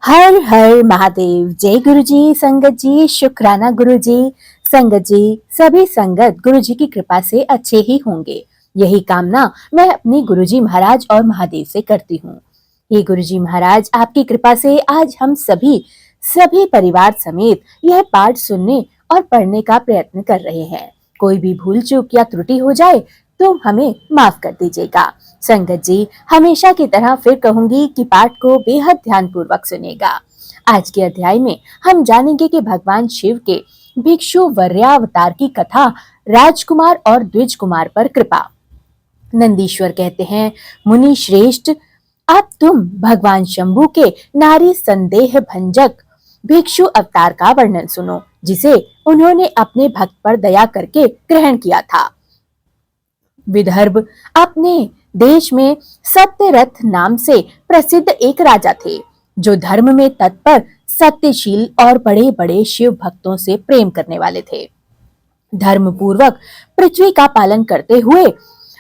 हर हर महादेव। जय गुरु जी, संगत जी, शुक्राना गुरु जी। संगत जी, सभी संगत गुरु जी की कृपा से अच्छे ही होंगे, यही कामना मैं अपने गुरु जी महाराज और महादेव से करती हूँ। ये गुरु जी महाराज, आपकी कृपा से आज हम सभी परिवार समेत यह पाठ सुनने और पढ़ने का प्रयत्न कर रहे हैं। कोई भी भूल चूक या त्रुटि हो जाए तो हमें माफ कर दीजिएगा। संगत जी, हमेशा की तरह फिर कहूंगी कि पाठ को बेहद ध्यानपूर्वक सुनेगा। आज के अध्याय में हम जानेंगे कि भगवान शिव के भिक्षु वर्यावतार की कथा, राजकुमार और द्विज कुमार पर कृपा। नंदीश्वर कहते हैं, मुनि श्रेष्ठ, अब तुम भगवान शंभु के नारी संदेह भंजक भिक्षु अवतार का वर्णन सुनो, जिसे उन्होंने अपने भक्त पर दया करके ग्रहण किया था। विदर्भ अपने देश में सत्यरथ नाम से प्रसिद्ध एक राजा थे, जो धर्म में तत्पर, सत्यशील और बड़े बड़े शिव भक्तों से प्रेम करने वाले थे। धर्म पूर्वक पृथ्वी का पालन करते हुए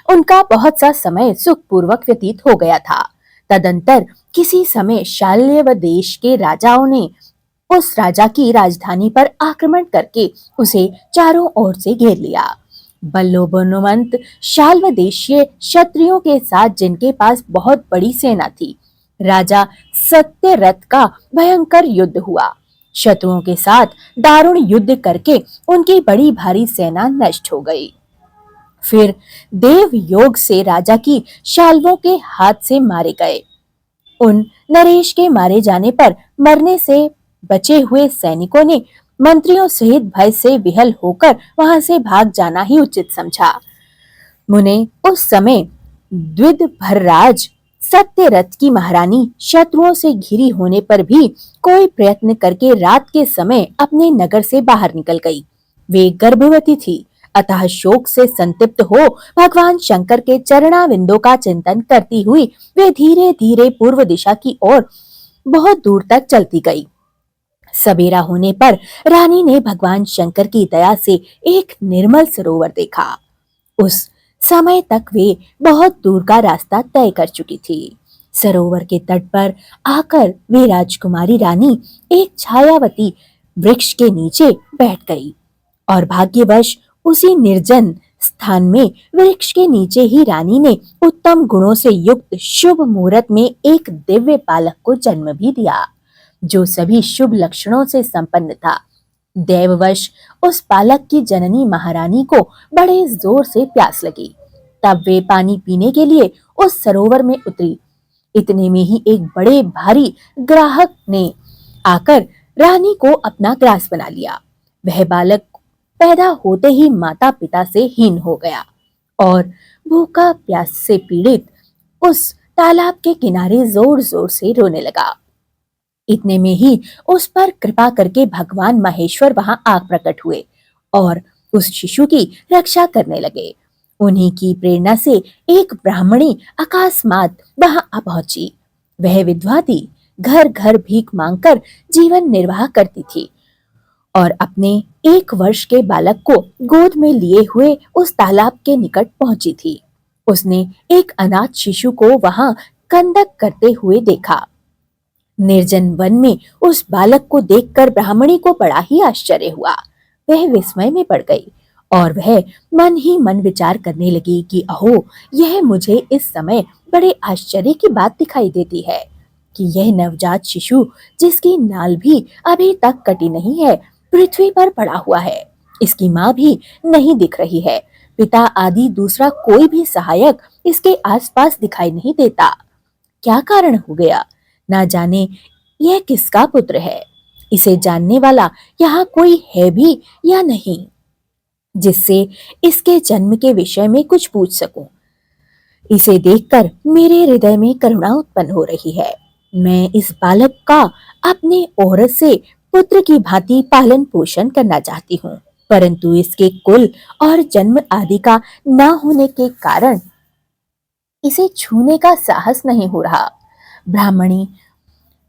उनका बहुत सा समय सुखपूर्वक व्यतीत हो गया था। तदंतर किसी समय शाल्व देश के राजाओं ने उस राजा की राजधानी पर आक्रमण करके उसे चारों ओर से घेर लिया। बल्लोबनुमंत शाल्व देशीय क्षत्रियों के साथ, जिनके पास बहुत बड़ी सेना थी, राजा सत्यरथ का भयंकर युद्ध हुआ। शत्रुओं के साथ दारुण युद्ध करके उनकी बड़ी भारी सेना नष्ट हो गई। फिर देव योग से राजा की शाल्वों के हाथ से मारे गए। उन नरेश के मारे जाने पर मरने से बचे हुए सैनिकों ने मंत्रियों सहित भय से विहल होकर वहां से भाग जाना ही उचित समझा। मुने उस समय द्विदभरराज सत्यरथ की महारानी शत्रुओं से घिरी होने पर भी कोई प्रयत्न करके रात के समय अपने नगर से बाहर निकल गई। वे गर्भवती थी, अतः शोक से संतप्त हो भगवान शंकर के चरणाविंदों का चिंतन करती हुई वे धीरे धीरे पूर्व दिशा की ओर बहुत दूर तक चलती गई। सवेरा होने पर रानी ने भगवान शंकर की दया से एक निर्मल सरोवर देखा। उस समय तक वे बहुत दूर का रास्ता तय कर चुकी थी। सरोवर के तट पर आकर वे राजकुमारी रानी एक छायावती वृक्ष के नीचे बैठ गई और भाग्यवश उसी निर्जन स्थान में वृक्ष के नीचे ही रानी ने उत्तम गुणों से युक्त शुभ मुहूर्त में एक दिव्य बालक को जन्म भी दिया, जो सभी शुभ लक्षणों से संपन्न था। देववश उस बालक की जननी महारानी को बड़े जोर से प्यास लगी। तब वे पानी पीने के लिए उस सरोवर में उतरी। इतने में ही एक बड़े भारी ग्राहक ने आकर रानी को अपना ग्रास बना लिया। वह बालक पैदा होते ही माता पिता से हीन हो गया और भूखा प्यास से पीड़ित उस तालाब के किनारे जोर जोर से रोने लगा। इतने में ही उस पर कृपा करके भगवान महेश्वर वहां आग प्रकट हुए और उस शिशु की रक्षा करने लगे। उन्हीं की प्रेरणा से एक ब्राह्मणी अकस्मात वहां आ पहुंची। वह विधवा थी, घर घर भीख मांगकर जीवन निर्वाह करती थी और अपने 1 वर्ष के बालक को गोद में लिए हुए उस तालाब के निकट पहुंची थी। उसने एक अनाथ शिशु को वहां कंदक करते हुए देखा। निर्जन वन में उस बालक को देखकर ब्राह्मणी को बड़ा ही आश्चर्य हुआ। वह विस्मय में पड़ गई और वह मन ही मन विचार करने लगी कि अहो, यह मुझे इस समय बड़े आश्चर्य की बात दिखाई देती है कि यह नवजात शिशु, जिसकी नाल भी अभी तक कटी नहीं है, पृथ्वी पर पड़ा हुआ है। इसकी माँ भी नहीं दिख रही है। पिता आदि दूसरा कोई भी सहायक इसके आसपास दिखाई नहीं देता। क्या कारण हो गया? ना जाने यह किसका पुत्र है। इसे जानने वाला यहाँ कोई है भी या नहीं, जिससे इसके जन्म के विषय में कुछ पूछ सकूं। इसे देखकर मेरे हृदय में करुणा उत्पन्न हो रही है। मैं इस बालक का अपने औरत से पुत्र की भांति पालन पोषण करना चाहती हूँ, परंतु इसके कुल और जन्म आदि का न होने के कारण इसे छूने का साहस नहीं हो रहा। ब्राह्मणी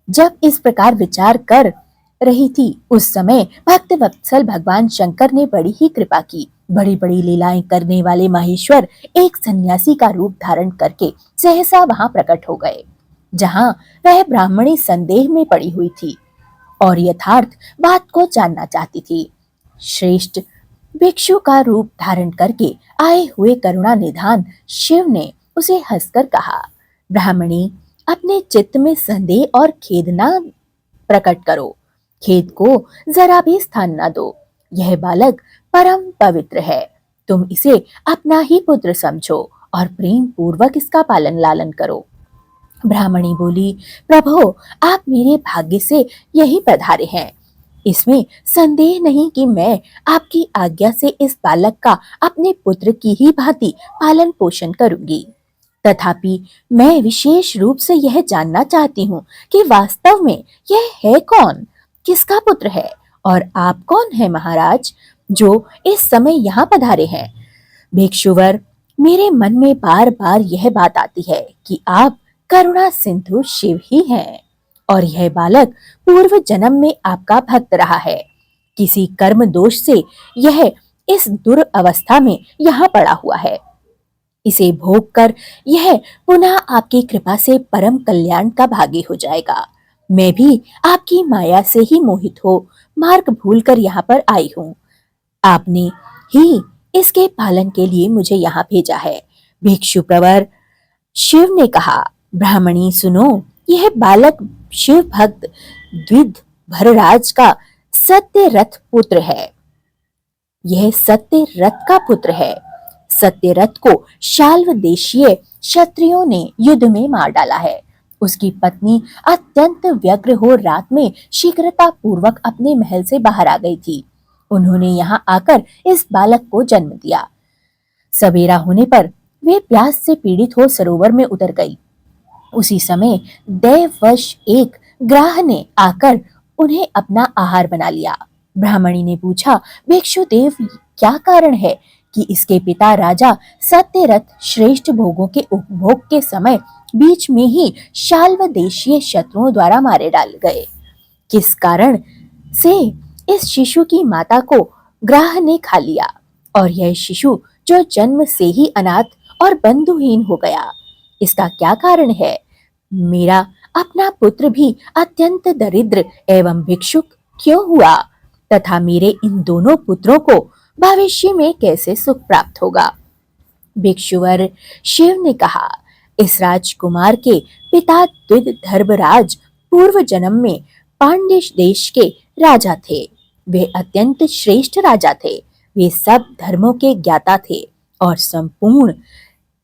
जब इस प्रकार विचार कर रही थी, उस समय भक्त वत्सल भगवान शंकर ने बड़ी ही कृपा की। बड़ी बड़ी लीलाएं करने वाले महेश्वर एक सन्यासी का रूप धारण करके सहसा वहां प्रकट हो गए। जहां वह ब्राह्मणी संदेह में पड़ी हुई थी और यथार्थ बात को जानना चाहती थी। श्रेष्ठ भिक्षु का रूप धारण करके आए हुए करुणा निधान शिव ने उसे हंसकर कहा, ब्राह्मणी, अपने चित्त में संदेह और खेद ना प्रकट करो। खेद को जरा भी स्थान न दो। यह बालक परम पवित्र है। तुम इसे अपना ही पुत्र समझो और प्रेम पूर्वक इसका पालन लालन करो। ब्राह्मणी बोली, प्रभो, आप मेरे भाग्य से यही पधारे हैं। इसमें संदेह नहीं कि मैं आपकी आज्ञा से इस बालक का अपने पुत्र की ही भांति पालन पोषण करूंगी। तथापि मैं विशेष रूप से यह जानना चाहती हूँ कि वास्तव में यह है कौन, किसका पुत्र है, और आप कौन है महाराज, जो इस समय यहाँ पधारे हैं। भिक्षुवर, मेरे मन में बार बार यह बात आती है कि आप करुणा सिंधु शिव ही हैं और यह बालक पूर्व जन्म में आपका भक्त रहा है। किसी कर्म दोष से यह इस दुर्अवस्था में यहाँ पड़ा हुआ है। इसे भोग कर यह पुनः आपकी कृपा से परम कल्याण का भागी हो जाएगा। मैं भी आपकी माया से ही मोहित हो मार्ग भूलकर यहाँ पर आई हूँ। आपने ही इसके पालन के लिए मुझे यहाँ भेजा है। भिक्षु प्रवर शिव ने कहा, ब्राह्मणी सुनो, यह बालक शिव भक्त द्विध भरराज का सत्य रथ पुत्र है। यह सत्य रथ का पुत्र है। सत्यरथ को शाल्व देशीय क्षत्रियों ने युद्ध में मार डाला है। उसकी पत्नी अत्यंत व्यग्र हो रात में शीघ्रता पूर्वक अपने महल से बाहर आ गई थी। उन्होंने यहाँ आकर इस बालक को जन्म दिया। सवेरा होने पर वे प्यास से पीड़ित हो सरोवर में उतर गई। उसी समय दैववश एक ग्राह ने आकर उन्हें अपना आहार बना लिया। ब्राह्मणी ने पूछा, भिक्षुदेव, क्या कारण है कि इसके पिता राजा सत्यरथ श्रेष्ठ भोगों के उपभोग के समय बीच में ही शाल्व देशीय शत्रुओं द्वारा मारे डाल गए? किस कारण से इस शिशु की माता को ग्राह ने खा लिया और यह शिशु जो जन्म से ही अनाथ और बंधुहीन हो गया, इसका क्या कारण है? मेरा अपना पुत्र भी अत्यंत दरिद्र एवं भिक्षुक क्यों हुआ तथा मेरे इन दोनों पुत्रों को भविष्य में कैसे सुख प्राप्त होगा? भिक्षुवर शिव ने कहा, इस राजकुमार के पिता द्विध धर्मराज पूर्व जन्म में पांड्य देश के राजा थे। वे अत्यंत श्रेष्ठ राजा थे। वे सब धर्मों के ज्ञाता थे और संपूर्ण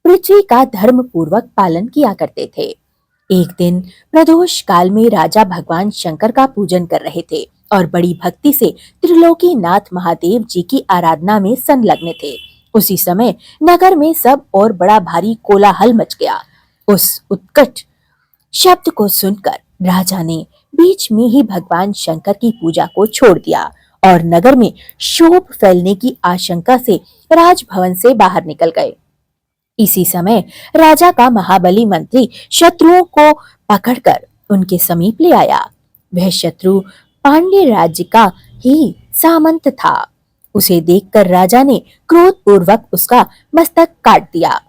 पृथ्वी का धर्म पूर्वक पालन किया करते थे। एक दिन प्रदोष काल में राजा भगवान शंकर का पूजन कर रहे थे और बड़ी भक्ति से त्रिलोकीनाथ महादेव जी की आराधना में संलग्न थे। उसी समय नगर में सब और बड़ा भारी कोलाहल मच गया। उस उत्कट शब्द को सुनकर राजा ने बीच में ही भगवान शंकर की पूजा को छोड़ दिया और नगर में शोभ फैलने की आशंका से राजभवन से बाहर निकल गए। इसी समय राजा का महाबली मंत्री शत्रुओं को पकड़कर उनके समीप ले आया। वह शत्रु पांड्य राज्य का ही सामंत था। उसे देखकर राजा ने क्रोध पूर्वक उसका मस्तक काट दिया।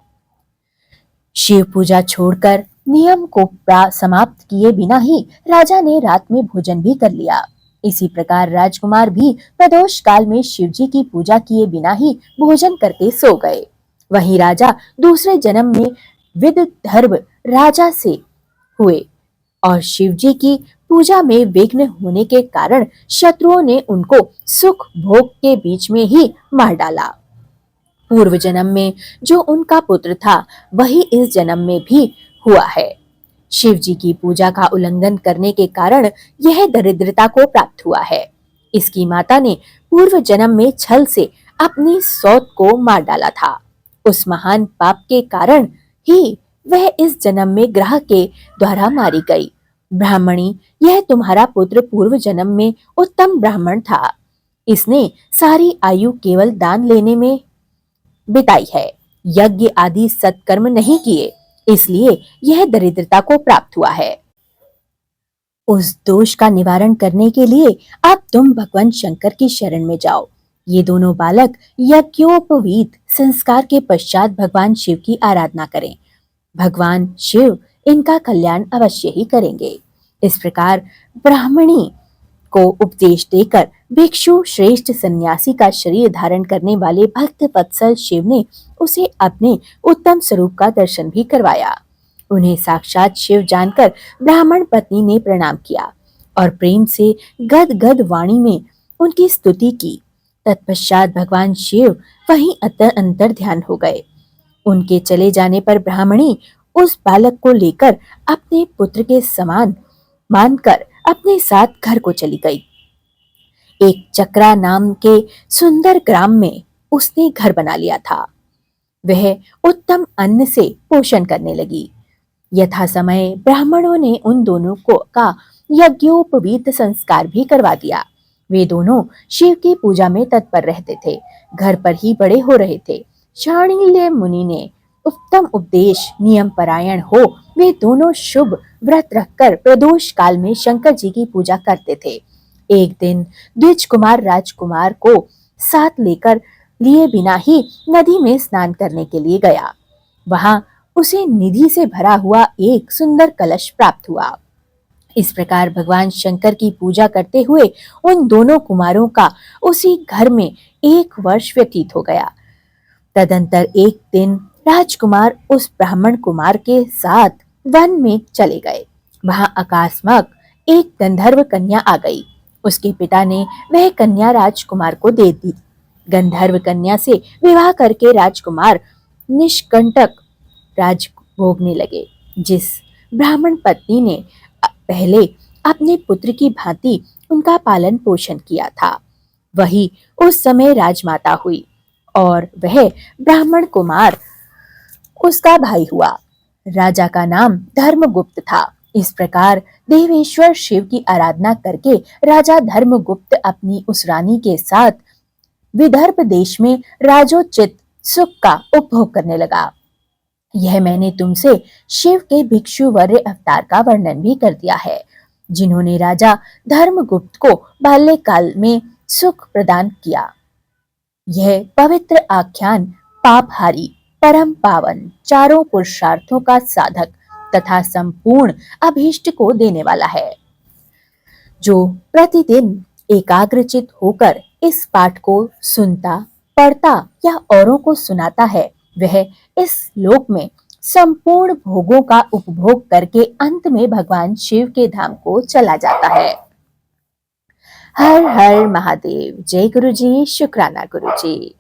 शिव पूजा छोड़कर नियम को समाप्त किए बिना ही राजा ने रात में भोजन भी कर लिया। इसी प्रकार राजकुमार भी प्रदोष काल में शिव जी की पूजा किए बिना ही भोजन करके सो गए। वहीं राजा दूसरे जन्म में विदर्भ राजा से हुए और शिव जी की पूजा में विघ्न होने के कारण शत्रुओं ने उनको सुख भोग के बीच में ही मार डाला। पूर्व जन्म में जो उनका पुत्र था वही इस जन्म में भी हुआ है। शिव जी की पूजा का उल्लंघन करने के कारण यह दरिद्रता को प्राप्त हुआ है। इसकी माता ने पूर्व जन्म में छल से अपनी सौत को मार डाला था। उस महान पाप के कारण ही वह इस जन्म में ग्रह के द्वारा मारी गई। ब्राह्मणी, यह तुम्हारा पुत्र पूर्व जन्म में उत्तम ब्राह्मण था। इसने सारी आयु केवल दान लेने में बिताई है, यज्ञ आदि सत्कर्म नहीं किए, इसलिए यह दरिद्रता को प्राप्त हुआ है। उस दोष का निवारण करने के लिए अब तुम भगवान शंकर की शरण में जाओ। ये दोनों बालक यज्ञोपवीत संस्कार के पश्चात भगवान शिव की आराधना करें। भगवान शिव इनका कल्याण अवश्य ही करेंगे। इस प्रकार ब्राह्मणी को उपदेश देकर भिक्षु श्रेष्ठ सन्यासी का शरीर धारण करने वाले भक्त वत्सल शिव ने उसे अपने उत्तम स्वरूप का दर्शन भी करवाया। उन्हें साक्षात शिव जानकर ब्राह्मण पत्नी ने प्रणाम किया और प्रेम से गद वाणी में उनकी स्तुति की। तत्पश्चात भगवान शिव वहीं अंतर ध्यान हो गए। उनके चले जाने पर ब्राह्मणी उस बालक को लेकर अपने पुत्र के समान मानकर अपने साथ घर को चली गई। एक चक्रा नाम के सुंदर ग्राम में उसने घर बना लिया था। वह उत्तम अन्न से पोषण करने लगी। यथा समय ब्राह्मणों ने उन दोनों को का यज्ञोपवीत संस्कार भी करवा दिया। वे दोनों शिव की पूजा में तत्पर रहते थे, घर पर ही बड़े हो रहे थे। शाण्डिल्य मुनि ने उत्तम उपदेश नियम परायण हो वे दोनों शुभ व्रत रखकर प्रदोष काल में शंकर जी की पूजा करते थे। एक दिन द्विज कुमार राजकुमार को साथ लेकर लिए बिना ही नदी में स्नान करने के लिए गया। वहां उसे निधि से भरा हुआ एक सुंदर कलश प्राप्त हुआ। इस प्रकार भगवान शंकर की पूजा करते हुए उन दोनों कुमारों का उसी घर में 1 वर्ष व्यतीत हो गया। तदंतर एक दिन राजकुमार उस ब्राह्मण कुमार के साथ वन में चले गए। वहां अकस्मात एक गंधर्व कन्या आ गई। उसके पिता ने वह कन्या राजकुमार को दे दी। गंधर्व कन्या से विवाह करके राजकुमार निष्कंटक राज भोगने लगे। जिस ब्राह्मण पत्नी ने पहले अपने पुत्र की भांति उनका पालन पोषण किया था, वही उस समय राजमाता हुई और वह ब्राह्मण कुमार उसका भाई हुआ। राजा का नाम धर्मगुप्त था। इस प्रकार देवेश्वर शिव की आराधना करके राजा धर्मगुप्त अपनी उस रानी के साथ विदर्भ देश में राजोचित सुख का उपभोग करने लगा। यह मैंने तुमसे शिव के भिक्षुवर्य अवतार का वर्णन भी कर दिया है, जिन्होंने राजा धर्मगुप्त को बाल्यकाल में सुख प्रदान किया। यह पवित्र आख्यान पापहारी, परम पावन, चारों पुरुषार्थों का साधक तथा संपूर्ण अभीष्ट को देने वाला है। जो प्रतिदिन एकाग्रचित होकर इस पाठ को सुनता, पढ़ता या औरों को सुनाता है, वह इस लोक में संपूर्ण भोगों का उपभोग करके अंत में भगवान शिव के धाम को चला जाता है। हर हर महादेव। जय गुरु जी। शुक्राना गुरु जी।